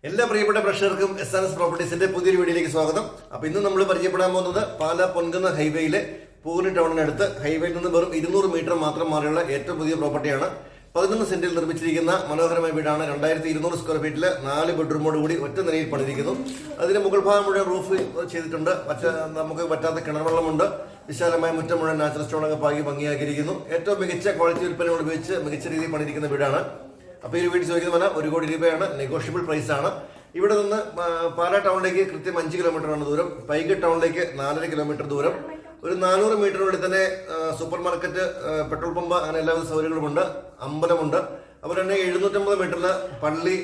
എല്ലാ പ്രിയപ്പെട്ട പ്രേക്ഷകർക്കും എസ് പ്രോപ്പർട്ടീസിന്റെ പുതിയൊരു വീഡിയോയിലേക്ക് സ്വാഗതം. അപ്പോൾ ഇന്ന് നമ്മൾ പരിചയപ്പെടാൻ പോകുന്നത് പാലാ പൊൻകുന്ന ഹൈവേയിലെ പൂർണ്ണി ടൗണിനടുത്ത് ഹൈവേയിൽ നിന്ന് വെറും 200 മീറ്റർ മാത്രം മാറിയുള്ള ഏറ്റവും പുതിയ പ്രോപ്പർട്ടിയാണ്. 11 സെന്റിൽ നിർമ്മിച്ചിരിക്കുന്ന മനോഹരമായ വീടാണ്. 2200 സ്ക്വയർ ഫീറ്റിൽ 4 ബെഡ്റൂമോട് കൂടി ഒറ്റ നിലയിൽ പണിതിരിക്കുന്നു. അതിന് മുകൾ ഭാഗം മുഴുവൻ റൂഫ് ചെയ്തിട്ടുണ്ട്. നമുക്ക് പറ്റാത്ത കിണർവെള്ളമുണ്ട്. വിശാലമായ മുറ്റം മുഴുവൻ നാച്ചുറൽ സ്റ്റോണൊക്കെ പാകി ഭംഗിയാക്കിയിരിക്കുന്നു. ഏറ്റവും മികച്ച ക്വാളിറ്റി ഉൽപ്പന്നങ്ങൾ ഉപയോഗിച്ച് മികച്ച രീതിയിൽ പണിതിരിക്കുന്ന വീടാണ്. അപ്പോൾ ഈ വീട് ചോദിക്കുന്ന വില 1 കോടി രൂപയാണ്. നെഗോഷ്യബിൾ പ്രൈസ് ആണ്. ഇവിടെ നിന്ന് പാലാ ടൗണിലേക്ക് കൃത്യം 5 കിലോമീറ്ററാണ് ദൂരം. പൈക് ടൗണിലേക്ക് 4.5 കിലോമീറ്റർ ദൂരം. ഒരു 400 മീറ്ററിനുള്ളിൽ തന്നെ സൂപ്പർ മാർക്കറ്റ്, പെട്രോൾ പമ്പ്, അങ്ങനെ എല്ലാവിധ സൗകര്യങ്ങളുമുണ്ട്. അമ്പലമുണ്ട്. അതുപോലെ തന്നെ 750 മീറ്ററിൽ പള്ളി,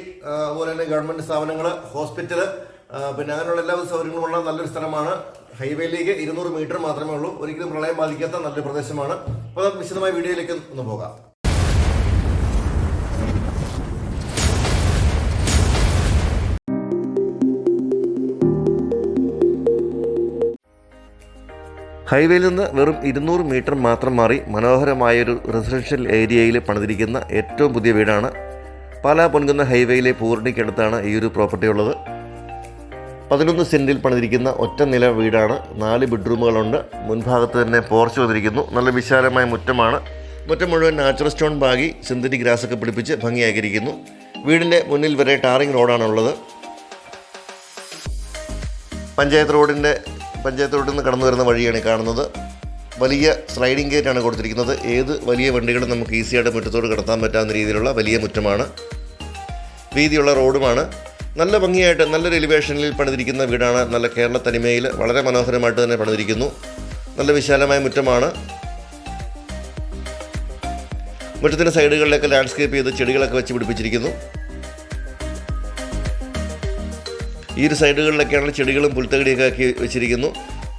അതുപോലെ തന്നെ ഗവൺമെന്റ് സ്ഥാപനങ്ങൾ, ഹോസ്പിറ്റൽ, പിന്നെ അങ്ങനെയുള്ള എല്ലാവിധ സൗകര്യങ്ങളുമുള്ള നല്ലൊരു സ്ഥലമാണ്. ഹൈവേയിലേക്ക് 200 മീറ്റർ മാത്രമേ ഉള്ളൂ. ഒരിക്കലും പ്രളയം ബാധിക്കാത്ത നല്ലൊരു പ്രദേശമാണ്. അപ്പോൾ നമുക്ക് വിശദമായ വീഡിയോയിലേക്ക് ഒന്ന് പോകാം. ഹൈവേയിൽ നിന്ന് വെറും 200 മീറ്റർ മാത്രം മാറി മനോഹരമായൊരു റെസിഡൻഷ്യൽ ഏരിയയിൽ പണിതിരിക്കുന്ന ഏറ്റവും പുതിയ വീടാണ്. പാലാ പൊൻകുന്ന ഹൈവേയിലെ പൂർണിക്കടുത്താണ് ഈ ഒരു പ്രോപ്പർട്ടി ഉള്ളത്. 11 സെൻറ്റിൽ പണിതിരിക്കുന്ന ഒറ്റ നില വീടാണ്. 4 ബെഡ്റൂമുകളുണ്ട്. മുൻഭാഗത്ത് തന്നെ പോർച്ച് വന്നിരിക്കുന്നു. നല്ല വിശാലമായ മുറ്റമാണ്. മുറ്റം മുഴുവൻ നാച്ചുറൽ സ്റ്റോൺ ബാഗി സിന്തറ്റിക് ഗ്രാസൊക്കെ പിടിപ്പിച്ച് ഭംഗിയാക്കിയിരിക്കുന്നു. വീടിൻ്റെ മുന്നിൽ വരെ ടാറിംഗ് റോഡാണുള്ളത്. പഞ്ചായത്ത് റോഡിൽ നിന്ന് കടന്നു വരുന്ന വഴിയാണ് കാണുന്നത്. വലിയ സ്ലൈഡിംഗ് ഗേറ്റാണ് കൊടുത്തിരിക്കുന്നത്. ഏത് വലിയ വണ്ടികളും നമുക്ക് ഈസിയായിട്ട് മുറ്റത്തോട് കടത്താൻ പറ്റാവുന്ന രീതിയിലുള്ള വലിയ മുറ്റമാണ്. വീതിയുള്ള റോഡുമാണ്. നല്ല ഭംഗിയായിട്ട് നല്ലൊരു എലിവേഷനിൽ പണിതിരിക്കുന്ന വീടാണ്. നല്ല കേരള തനിമയിൽ വളരെ മനോഹരമായിട്ട് തന്നെ പണിതിരിക്കുന്നു. നല്ല വിശാലമായ മുറ്റമാണ്. മുറ്റത്തിൻ്റെ സൈഡുകളിലൊക്കെ ലാൻഡ്സ്കേപ്പ് ചെയ്ത് ചെടികളൊക്കെ വെച്ച് പിടിപ്പിച്ചിരിക്കുന്നു. ഈ ഒരു സൈഡുകളിലൊക്കെയാണ് ചെടികളും പുൽത്തകിടിയൊക്കെ ആക്കി വെച്ചിരിക്കുന്നു.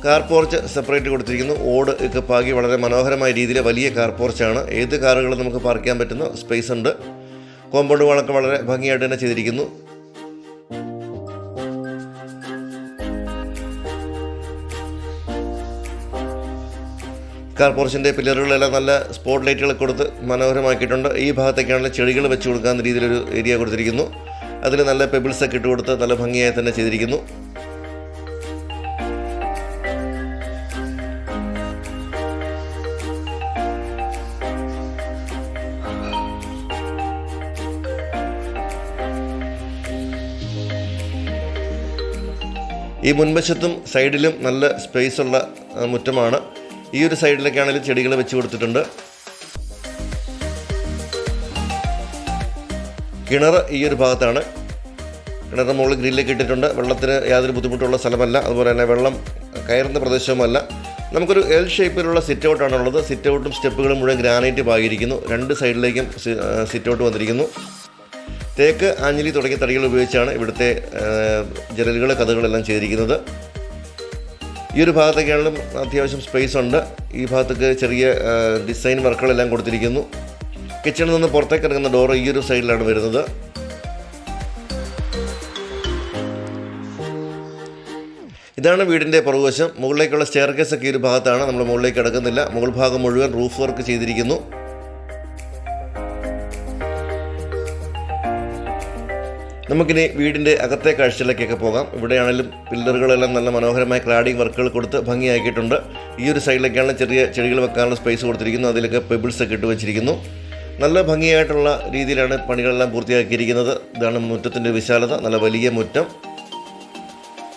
കാർ പോർച്ച് സെപ്പറേറ്റ് കൊടുത്തിരിക്കുന്നു. ഓട് ഒക്കെ പാകി വളരെ മനോഹരമായ രീതിയിൽ വലിയ കാർ പോർച്ചാണ്. ഏത് കാറുകളും നമുക്ക് പാർക്ക് ചെയ്യാൻ പറ്റുന്ന സ്പേസ് ഉണ്ട്. കോമ്പൗണ്ട് വാളൊക്കെ വളരെ ഭംഗിയായിട്ട് തന്നെ ചെയ്തിരിക്കുന്നു. കാർ പോർച്ചിൻ്റെ പില്ലറുകളെല്ലാം നല്ല സ്പോട്ട് ലൈറ്റുകളൊക്കെ കൊടുത്ത് മനോഹരമാക്കിയിട്ടുണ്ട്. ഈ ഭാഗത്തേക്കാണെങ്കിൽ ചെടികൾ വെച്ച് കൊടുക്കാവുന്ന രീതിയിലൊരു ഏരിയ കൊടുത്തിരിക്കുന്നു. അതിൽ നല്ല പെബിൾസൊക്കെ ഇട്ട് കൊടുത്ത് നല്ല ഭംഗിയായി തന്നെ ചെയ്തിരിക്കുന്നു. ഈ മുൻവശത്തും സൈഡിലും നല്ല സ്പേസ് ഉള്ള മുറ്റമാണ്. ഈ ഒരു സൈഡിലൊക്കെയാണെങ്കിലും ചെടികൾ വെച്ച് കൊടുത്തിട്ടുണ്ട്. കിണർ ഈ ഒരു ഭാഗത്താണ്. കിണറിന് മുകളിൽ ഗ്രില്ലൊക്കെ ഇട്ടിട്ടുണ്ട്. വെള്ളത്തിന് യാതൊരു ബുദ്ധിമുട്ടുള്ള സ്ഥലമല്ല. അതുപോലെ തന്നെ വെള്ളം കയറുന്ന പ്രദേശവുമല്ല. നമുക്കൊരു എൽ ഷേപ്പിലുള്ള സിറ്റ് ഔട്ടാണുള്ളത്. സിറ്റ് ഔട്ടും സ്റ്റെപ്പുകളും മുഴുവൻ ഗ്രാനൈറ്റ് പാകിയിരിക്കുന്നു. 2 സൈഡിലേക്കും സിറ്റ് ഔട്ട് വന്നിരിക്കുന്നു. തേക്ക്, ആഞ്ഞിലി തുടങ്ങിയ തടികൾ ഉപയോഗിച്ചാണ് ഇവിടുത്തെ ജനലുകൾ, കഥകളെല്ലാം ചെയ്തിരിക്കുന്നത്. ഈ ഒരു ഭാഗത്തൊക്കെയാണെങ്കിലും അത്യാവശ്യം സ്പേസ് ഉണ്ട്. ഈ ഭാഗത്തേക്ക് ചെറിയ ഡിസൈൻ വർക്കുകളെല്ലാം കൊടുത്തിരിക്കുന്നു. കിച്ചണിൽ നിന്ന് പുറത്തേക്ക് ഇറങ്ങുന്ന ഡോർ ഈ ഒരു സൈഡിലാണ് വരുന്നത്. ഇതാണ് വീടിൻ്റെ പുറകുവശം. മുകളിലേക്കുള്ള സ്റ്റെയർ കേസ് ഒക്കെ ഈ ഒരു ഭാഗത്താണ്. നമ്മൾ മുകളിലേക്ക് കിടക്കുന്നില്ല. മുകൾ ഭാഗം മുഴുവൻ റൂഫ് വർക്ക് ചെയ്തിരിക്കുന്നു. നമുക്കിനി വീടിൻ്റെ അകത്തെ കാഴ്ചയിലേക്കൊക്കെ പോകാം. ഇവിടെയാണെങ്കിലും പില്ലറുകളെല്ലാം നല്ല മനോഹരമായ ക്ലാഡിംഗ് വർക്കുകൾ കൊടുത്ത് ഭംഗിയാക്കിയിട്ടുണ്ട്. ഈ ഒരു സൈഡിലേക്കാണ് ചെറിയ ചെടികൾ വെക്കാനുള്ള സ്പേസ് കൊടുത്തിരിക്കുന്നു. അതിലൊക്കെ പെബിൾസൊക്കെ ഇട്ട് വെച്ചിരിക്കുന്നു. നല്ല ഭംഗിയായിട്ടുള്ള രീതിയിലാണ് പണികളെല്ലാം പൂർത്തിയാക്കിയിരിക്കുന്നത്. ഇതാണ് മുറ്റത്തിൻ്റെ വിശാലത. നല്ല വലിയ മുറ്റം,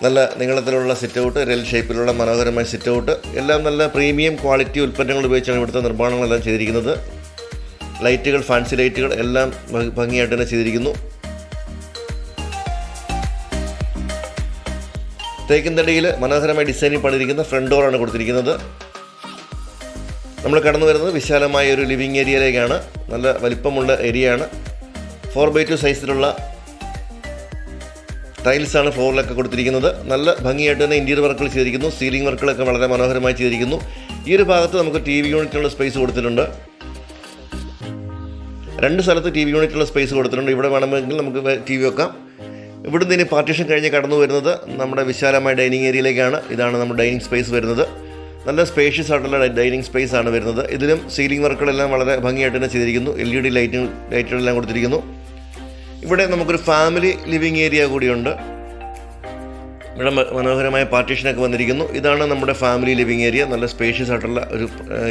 നല്ല നീളത്തിലുള്ള സിറ്റ് ഔട്ട്, എൽ ഷേപ്പിലുള്ള മനോഹരമായ സിറ്റ് ഔട്ട്, എല്ലാം നല്ല പ്രീമിയം ക്വാളിറ്റി ഉൽപ്പന്നങ്ങൾ ഉപയോഗിച്ചാണ് ഇവിടുത്തെ നിർമ്മാണങ്ങളെല്ലാം ചെയ്തിരിക്കുന്നത്. ലൈറ്റുകൾ, ഫാൻസി ലൈറ്റുകൾ എല്ലാം ഭംഗിയായിട്ട് തന്നെ ചെയ്തിരിക്കുന്നു. തേക്കിൻ തടിയിൽ മനോഹരമായ ഡിസൈനിൽ പണിതിരിക്കുന്ന ഫ്രണ്ട് ഡോറാണ് കൊടുത്തിരിക്കുന്നത്. നമ്മൾ കടന്നു വരുന്നത് വിശാലമായ ഒരു ലിവിങ് ഏരിയയിലേക്കാണ്. നല്ല വലിപ്പമുള്ള ഏരിയയാണ്. 4x2 സൈസിലുള്ള ടൈൽസാണ് ഫ്ലോറിലൊക്കെ കൊടുത്തിരിക്കുന്നത്. നല്ല ഭംഗിയായിട്ട് തന്നെ ഇൻറ്റീരിയർ വർക്കുകൾ ചെയ്തിരിക്കുന്നു. സീലിംഗ് വർക്കുകളൊക്കെ വളരെ മനോഹരമായി ചെയ്തിരിക്കുന്നു. ഈ ഒരു ഭാഗത്ത് നമുക്ക് TV യൂണിറ്റുള്ള സ്പേസ് കൊടുത്തിട്ടുണ്ട്. 2 സ്ഥലത്ത് TV യൂണിറ്റുള്ള സ്പേസ് കൊടുത്തിട്ടുണ്ട്. ഇവിടെ വേണമെങ്കിൽ നമുക്ക് TV വെക്കാം. ഇവിടുന്ന് ഇനി പാർട്ടീഷൻ കഴിഞ്ഞ് കടന്നു വരുന്നത് നമ്മുടെ വിശാലമായ ഡൈനിങ് ഏരിയയിലേക്കാണ്. ഇതാണ് നമ്മുടെ ഡൈനിങ് സ്പേസ് വരുന്നത്. നല്ല സ്പേഷ്യസ് ആയിട്ടുള്ള ഡൈനിങ് സ്പേസ് ആണ് വരുന്നത്. ഇതിലും സീലിംഗ് വർക്കുകളെല്ലാം വളരെ ഭംഗിയായിട്ട് തന്നെ ചെയ്തിരിക്കുന്നു. LED ലൈറ്റുകളെല്ലാം കൊടുത്തിരിക്കുന്നു. ഇവിടെ നമുക്കൊരു ഫാമിലി ലിവിങ് ഏരിയ കൂടിയുണ്ട്. ഇവിടെ മനോഹരമായ പാർട്ടീഷനൊക്കെ വന്നിരിക്കുന്നു. ഇതാണ് നമ്മുടെ ഫാമിലി ലിവിങ് ഏരിയ. നല്ല സ്പേഷ്യസ് ആയിട്ടുള്ള ഒരു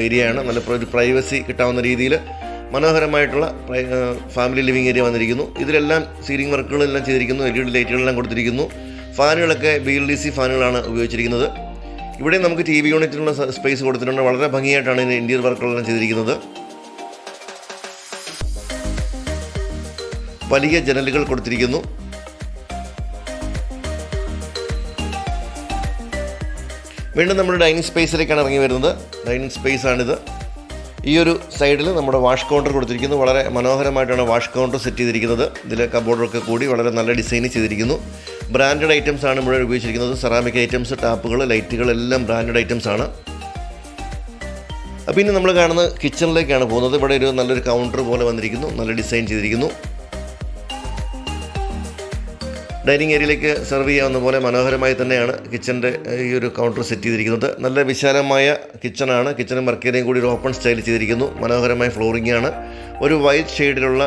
ഏരിയയാണ്. നല്ല ഒരു പ്രൈവസി കിട്ടാവുന്ന രീതിയിൽ മനോഹരമായിട്ടുള്ള ഫാമിലി ലിവിങ് ഏരിയ വന്നിരിക്കുന്നു. ഇതിലെല്ലാം സീലിംഗ് വർക്കുകളെല്ലാം ചെയ്തിരിക്കുന്നു. LED ലൈറ്റുകളെല്ലാം കൊടുത്തിരിക്കുന്നു. ഫാനുകളൊക്കെ BLDC ഫാനുകളാണ് ഉപയോഗിച്ചിരിക്കുന്നത്. ഇവിടെ നമുക്ക് TV യൂണിറ്റിനുള്ള സ്പേസ് കൊടുത്തിട്ടുണ്ട്. വളരെ ഭംഗിയായിട്ടാണ് ഇതിൻ്റെ ഇൻറ്റീരിയർ വർക്കുകളെല്ലാം ചെയ്തിരിക്കുന്നത്. വലിയ ജനലുകൾ കൊടുത്തിരിക്കുന്നു. വീണ്ടും നമ്മൾ ഡൈനിങ് സ്പേസിലേക്കാണ് ഇറങ്ങി വരുന്നത്. ഡൈനിങ് സ്പേസ് ആണിത്. ഈ ഒരു സൈഡിൽ നമ്മുടെ വാഷ് കൗണ്ടർ കൊടുത്തിരിക്കുന്നു. വളരെ മനോഹരമായിട്ടാണ് വാഷ് കൗണ്ടർ സെറ്റ് ചെയ്തിരിക്കുന്നത്. ഇതിൽ കബോർഡൊക്കെ കൂടി വളരെ നല്ല ഡിസൈൻ ചെയ്തിരിക്കുന്നു. ബ്രാൻഡഡ് ഐറ്റംസ് ആണ് ഇവിടെ ഉപയോഗിച്ചിരിക്കുന്നത്. സെറാമിക് ഐറ്റംസ്, ടാപ്പുകൾ, ലൈറ്റുകൾ എല്ലാം ബ്രാൻഡഡ് ഐറ്റംസ് ആണ്. അപ്പോൾ ഇനി നമ്മൾ കാണുന്നത് കിച്ചണിലേക്കാണ് പോകുന്നത്. ഇവിടെ ഒരു നല്ലൊരു കൗണ്ടർ പോലെ വന്നിരിക്കുന്നു. നല്ല ഡിസൈൻ ചെയ്തിരിക്കുന്നു. ഡൈനിങ് ഏരിയയിലേക്ക് സെർവ് ചെയ്യാവുന്ന പോലെ മനോഹരമായി തന്നെയാണ് കിച്ചൻ്റെ ഈ ഒരു കൗണ്ടർ സെറ്റ് ചെയ്തിരിക്കുന്നത്. നല്ല വിശാലമായ കിച്ചണാണ്. കിച്ചണും വർക്ക് ഏരിയയും കൂടി ഒരു ഓപ്പൺ സ്റ്റൈൽ ചെയ്തിരിക്കുന്നു. മനോഹരമായ ഫ്ലോറിംഗ് ആണ്. ഒരു വൈറ്റ് ഷെയ്ഡിലുള്ള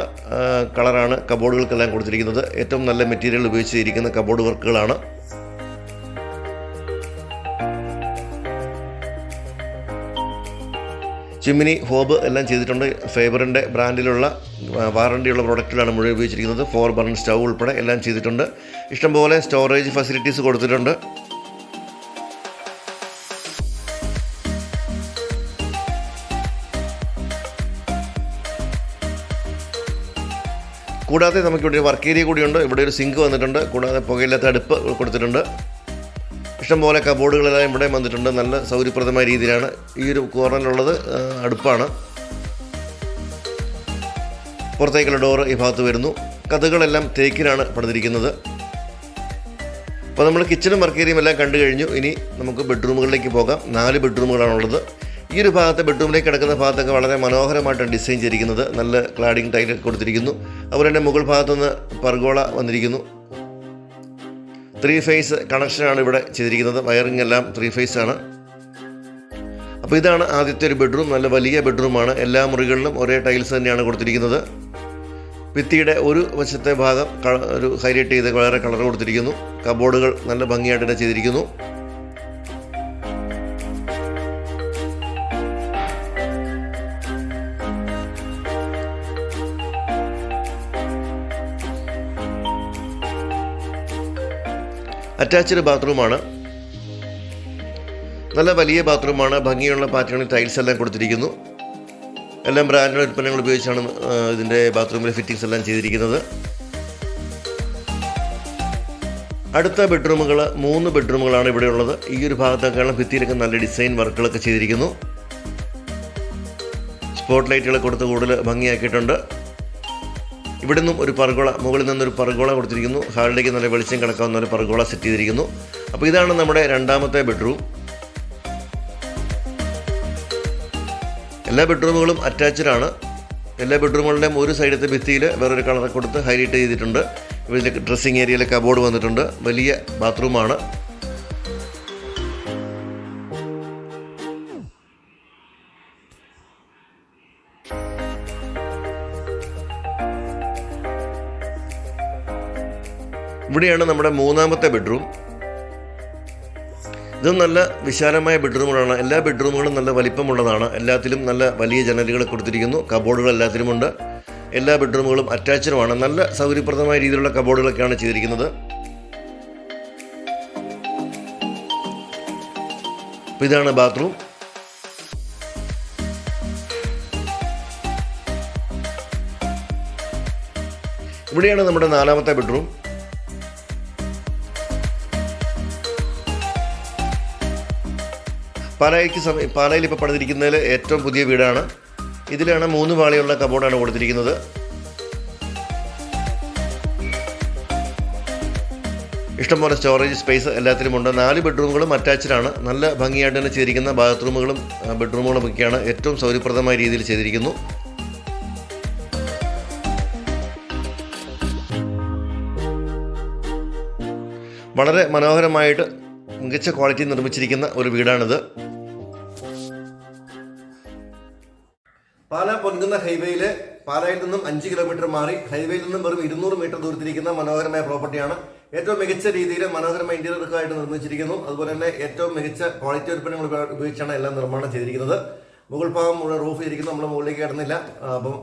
കളറാണ് കബോർഡുകൾക്കെല്ലാം കൊടുത്തിരിക്കുന്നത്. ഏറ്റവും നല്ല മെറ്റീരിയൽ ഉപയോഗിച്ചിരിക്കുന്ന കബോർഡ് വർക്കുകളാണ്. ചിമ്മിനി, ഹോബ് എല്ലാം ചെയ്തിട്ടുണ്ട്. ഫേബറിൻ്റെ ബ്രാൻഡിലുള്ള വാറണ്ടിയുള്ള പ്രോഡക്റ്റുകളാണ് മുഴുവൻ ഉപയോഗിച്ചിരിക്കുന്നത്. 4 ബർണർ സ്റ്റൗ ഉൾപ്പെടെ എല്ലാം ചെയ്തിട്ടുണ്ട്. ഇഷ്ടംപോലെ സ്റ്റോറേജ് ഫെസിലിറ്റീസ് കൊടുത്തിട്ടുണ്ട്. കൂടാതെ നമുക്കിവിടെ ഒരു വർക്ക് ഏരിയ കൂടിയുണ്ട്. ഇവിടെ ഒരു സിങ്ക് വന്നിട്ടുണ്ട്. കൂടാതെ പുകയില്ലാത്ത അടുപ്പ് കൊടുത്തിട്ടുണ്ട്. ഇഷ്ടംപോലെ കബോർഡുകളെല്ലാം ഇവിടെ വന്നിട്ടുണ്ട്. നല്ല സൗകര്യപ്രദമായ രീതിയിലാണ്. ഈ ഒരു കോർണറിലുള്ളത് അടുപ്പാണ്. പുറത്തേക്കുള്ള ഡോറ് ഈ ഭാഗത്ത് വരുന്നു. കതകളെല്ലാം തേക്കിലാണ് പണിതിരിക്കുന്നത്. അപ്പോൾ നമ്മൾ കിച്ചണും വർക്ക് ഏരിയയും എല്ലാം കണ്ടു കഴിഞ്ഞു. ഇനി നമുക്ക് ബെഡ്റൂമുകളിലേക്ക് പോകാം. 4 ബെഡ്റൂമുകളാണുള്ളത്. ഈ ഒരു ഭാഗത്ത് ബെഡ്റൂമിലേക്ക് കിടക്കുന്ന ഭാഗത്തൊക്കെ വളരെ മനോഹരമായിട്ടാണ് ഡിസൈൻ ചെയ്തിരിക്കുന്നത്. നല്ല ക്ലാഡിങ് ടൈലൊക്കെ കൊടുത്തിരിക്കുന്നു. അതുപോലെ തന്നെ മുകൾ ഭാഗത്തുനിന്ന് പർഗോള വന്നിരിക്കുന്നു. 3 ഫേസ് കണക്ഷനാണ് ഇവിടെ ചെയ്തിരിക്കുന്നത്. വയറിംഗ് എല്ലാം 3 ഫേസ് ആണ്. അപ്പോൾ ഇതാണ് ആദ്യത്തെ ഒരു ബെഡ്റൂം. നല്ല വലിയ ബെഡ്റൂമാണ്. എല്ലാ മുറികളിലും ഒരേ ടൈൽസ് തന്നെയാണ് കൊടുത്തിരിക്കുന്നത്. ഭിത്തിയുടെ ഒരു വശത്തെ ഭാഗം ഒരു ഹൈലൈറ്റ് ചെയ്ത് വേറെ കളർ കൊടുത്തിരിക്കുന്നു. കബോർഡുകൾ നല്ല ഭംഗിയായിട്ട് തന്നെ ചെയ്തിരിക്കുന്നു. അറ്റാച്ച്ഡ് ബാത്റൂമാണ്. നല്ല വലിയ ബാത്റൂമാണ്. ഭംഗിയുള്ള പാറ്റേണിൽ ടൈൽസ് എല്ലാം കൊടുത്തിരിക്കുന്നു. എല്ലാം ബ്രാൻഡഡ് ഉൽപ്പന്നങ്ങൾ ഉപയോഗിച്ചാണ് ഇതിൻ്റെ ബാത്റൂമിലെ ഫിറ്റിങ്സ് എല്ലാം ചെയ്തിരിക്കുന്നത്. അടുത്ത ബെഡ്റൂമുകൾ 3 ബെഡ്റൂമുകളാണ് ഇവിടെയുള്ളത്. ഈ ഒരു ഭാഗത്തൊക്കെയാണ് ഭിത്തിയിലൊക്കെ നല്ല ഡിസൈൻ വർക്കുകളൊക്കെ ചെയ്തിരിക്കുന്നു. സ്പോട്ട് ലൈറ്റുകൾ കൊടുത്ത് കൂടുതൽ ഭംഗിയാക്കിയിട്ടുണ്ട്. ഇവിടെ നിന്നും ഒരു പർഗോള, മുകളിൽ നിന്നൊരു പർഗോള കൊടുത്തിരിക്കുന്നു. ഹാളിലേക്ക് നല്ല വെളിച്ചം കിടക്കാവുന്ന ഒരു പർഗോള സെറ്റ് ചെയ്തിരിക്കുന്നു. അപ്പോൾ ഇതാണ് നമ്മുടെ രണ്ടാമത്തെ ബെഡ്റൂം. എല്ലാ ബെഡ്റൂമുകളും അറ്റാച്ച്ഡ് ആണ്. എല്ലാ ബെഡ്റൂമുകളുടെയും ഒരു സൈഡത്തെ ഭിത്തിയിൽ വേറൊരു കളർ കൊടുത്ത് ഹൈലൈറ്റ് ചെയ്തിട്ടുണ്ട്. ഇതിലേക്ക് ഡ്രസ്സിങ് ഏരിയയിലെ കബോർഡ് വന്നിട്ടുണ്ട്. വലിയ ബാത്റൂമാണ്. ഇവിടെയാണ് നമ്മുടെ മൂന്നാമത്തെ ബെഡ്റൂം. ഇതും നല്ല വിശാലമായ ബെഡ്റൂമുകളാണ്. എല്ലാ ബെഡ്റൂമുകളും നല്ല വലിപ്പമുള്ളതാണ്. എല്ലാത്തിലും നല്ല വലിയ ജനലുകൾ കൊടുത്തിരിക്കുന്നു. കബോർഡുകൾ എല്ലാത്തിലുമുണ്ട്. എല്ലാ ബെഡ്റൂമുകളും അറ്റാച്ച്ഡുമാണ്. നല്ല സൗകര്യപ്രദമായ രീതിയിലുള്ള കബോർഡുകളൊക്കെയാണ് ചെയ്തിരിക്കുന്നത്. അപ്പോൾ ഇതാണ് ബാത്റൂം. ഇവിടെയാണ് നമ്മുടെ നാലാമത്തെ ബെഡ്റൂം. പാലായിൽ ഇപ്പോൾ പണിതിരിക്കുന്നതിൽ ഏറ്റവും പുതിയ വീടാണ്. ഇതിലാണ് 3 പാളിയുള്ള കബോർഡാണ് കൊടുത്തിരിക്കുന്നത്. ഇഷ്ടംപോലെ സ്റ്റോറേജ് സ്പേസ് എല്ലാത്തിലുമുണ്ട്. 4 ബെഡ്റൂമുകളും അറ്റാച്ച്ഡാണ്. നല്ല ഭംഗിയായിട്ട് തന്നെ ചെയ്തിരിക്കുന്ന ബാത്റൂമുകളും ബെഡ്റൂമുകളും ഒക്കെയാണ് ഏറ്റവും സൗകര്യപ്രദമായ രീതിയിൽ ചെയ്തിരിക്കുന്നു. വളരെ മനോഹരമായിട്ട് മികച്ച ക്വാളിറ്റി നിർമ്മിച്ചിരിക്കുന്ന ഒരു വീടാണിത്. പാലാ പൊൻകുന്ന ഹൈവേയിലെ പാലായിൽ നിന്നും 5 കിലോമീറ്റർ മാറി ഹൈവേയിൽ നിന്നും വെറും 200 മീറ്റർ ദൂരത്തിരിക്കുന്ന മനോഹരമായ പ്രോപ്പർട്ടിയാണ്. ഏറ്റവും മികച്ച രീതിയിൽ മനോഹരമായ ഇന്റീരിയറുകളായിട്ട് നിർമ്മിച്ചിരിക്കുന്നു. അതുപോലെ തന്നെ ഏറ്റവും മികച്ച ക്വാളിറ്റി ഉൽപ്പന്നങ്ങൾ ഉപയോഗിച്ചാണ് എല്ലാം നിർമ്മാണം ചെയ്തിരിക്കുന്നത്. മുകൾ ഭാഗം മുഴുവൻ റൂഫ് ചെയ്തിരിക്കുന്നു. നമ്മൾ മുകളിലേക്ക് കടന്നില്ല. അപ്പം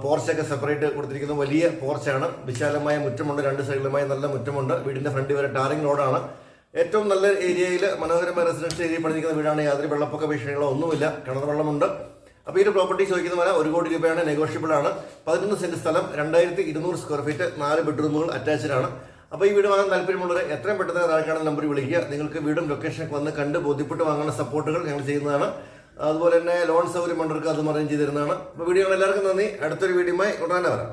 പോർച്ചൊക്കെ സെപ്പറേറ്റ് കൊടുത്തിരിക്കുന്നു. വലിയ പോർച്ചാണ്. വിശാലമായ മുറ്റമുണ്ട്. 2 സൈഡിലുമായി നല്ല മുറ്റമുണ്ട്. വീടിന്റെ ഫ്രണ്ട് വരെ ടാറിംഗ് റോഡാണ്. ഏറ്റവും നല്ല ഏരിയയിൽ മനോഹരമായ റെസിഡൻഷ്യൽ ഏരിയ പണിതിരിക്കുന്ന വീടാണ്. യാതൊരു വെള്ളപ്പൊക്ക ഭീഷണികളോ ഒന്നുമില്ല. കിണർ വെള്ളമുണ്ട്. അപ്പോൾ ഈ ഒരു പ്രോപ്പർട്ടി ചോദിക്കുന്ന വില 1 കോടി രൂപയാണ്. നെഗോഷ്യബിൾ ആണ്. 11 സെന്റ് സ്ഥലം, 2200 സ്ക്വയർ ഫീറ്റ്, 4 ബെഡ്റൂമുകൾ അറ്റാച്ച്ഡ് ആണ്. അപ്പോൾ ഈ വീട് വാങ്ങാൻ താല്പര്യമുള്ളവർ എത്രയും പെട്ടെന്ന് താഴെക്കാണുന്ന നമ്പറിൽ വിളിക്കുക. നിങ്ങൾക്ക് വീടും ലൊക്കേഷനൊക്കെ വന്ന് കണ്ട് ബോധ്യപ്പെട്ട് വാങ്ങുന്ന സപ്പോർട്ടുകൾ ഞങ്ങൾ ചെയ്യുന്നതാണ്. അതുപോലെ തന്നെ ലോൺ സൗകര്യം ഉള്ളവർക്ക് അതും അറേഞ്ച് ചെയ്ത് തരുന്നതാണ്. അപ്പോൾ വീഡിയോകൾ എല്ലാവർക്കും നന്ദി. അടുത്തൊരു വീഡിയോയുമായി ഉടനെ വരാം.